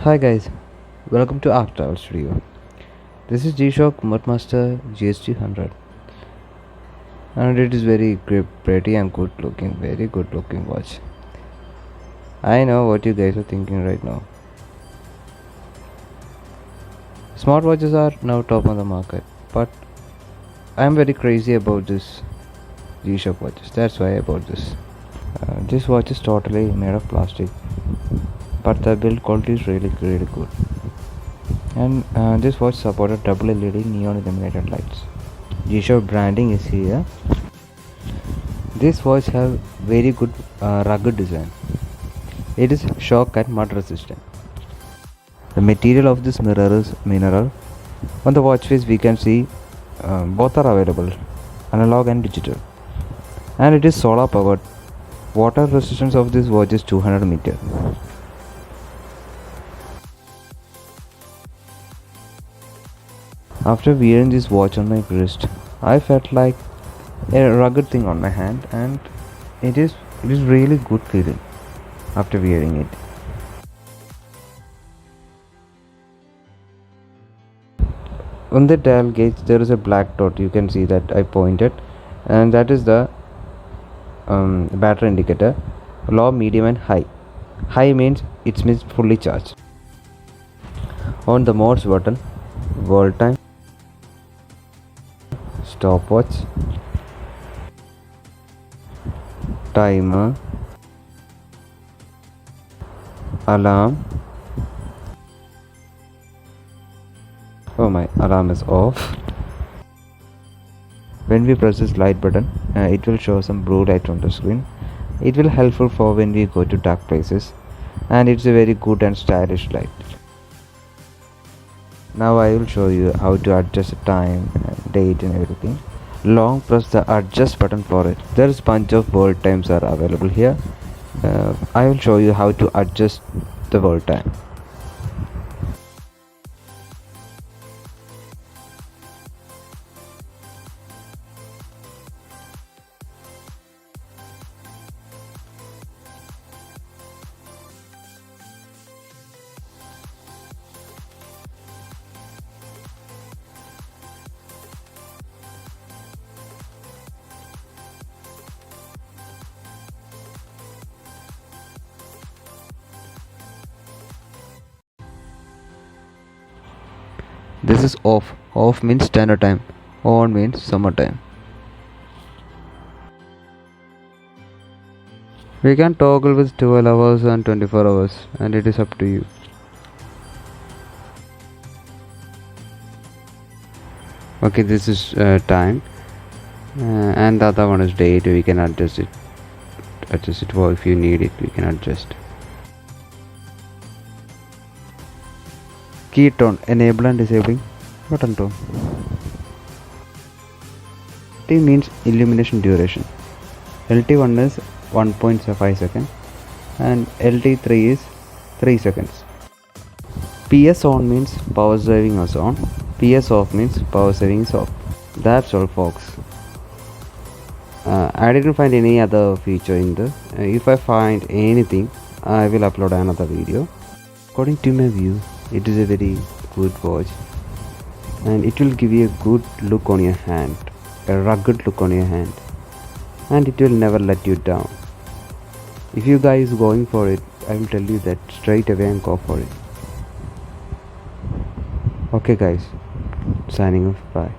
Hi guys, welcome to Arc Travel Studio. This is G-Shock Mudmaster GST100 and it is very pretty and good looking, very good looking watch. I know what you guys are thinking right now. Smartwatches are now top on the market, but I am very crazy about this G-Shock watches. That's why I bought this. This watch is totally made of plastic, but the build quality is really good. And this watch supported double LED neon illuminated lights. G-Shock branding is here. This watch have very good rugged design. It is shock and mud resistant. The material of this mirror is mineral. On the watch face we can see both are available, analog and digital. And it is solar powered. Water resistance of this watch is 200 meter. After wearing this watch on my wrist, I felt like a rugged thing on my hand, and it is really good feeling after wearing it. On the dial gauge there is a black dot, you can see that I pointed, and that is the battery indicator. Low, medium and high. High means it means fully charged. On the modes button, world time, stopwatch, timer, alarm. Oh, my alarm is off. When we press this light button, it will show some blue light on the screen. It will helpful for when we go to dark places, and it's a very good and stylish light. Now I will show you how to adjust the time, date and everything. Long press the adjust button for it. There is bunch of world times are available here. I will show you how to adjust the world time. This is off. Off means standard time. On means summer time. We can toggle with 12 hours and 24 hours, and it is up to you. Okay, this is time, and the other one is date. We can adjust it. For if you need it, we can adjust. Key tone, enable and disabling button tone. T means illumination duration. LT1 is 1.5 seconds and LT3 is 3 seconds. PS on means power saving is on. PS off means power saving is off. That's all, folks. I didn't find any other feature in this. If I find anything, I will upload another video. According to my view, it is a very good watch, and it will give you a good look on your hand, a rugged look on your hand, and it will never let you down. If you guys going for it, I will tell you that straight away and go for it. Okay guys, signing off, bye.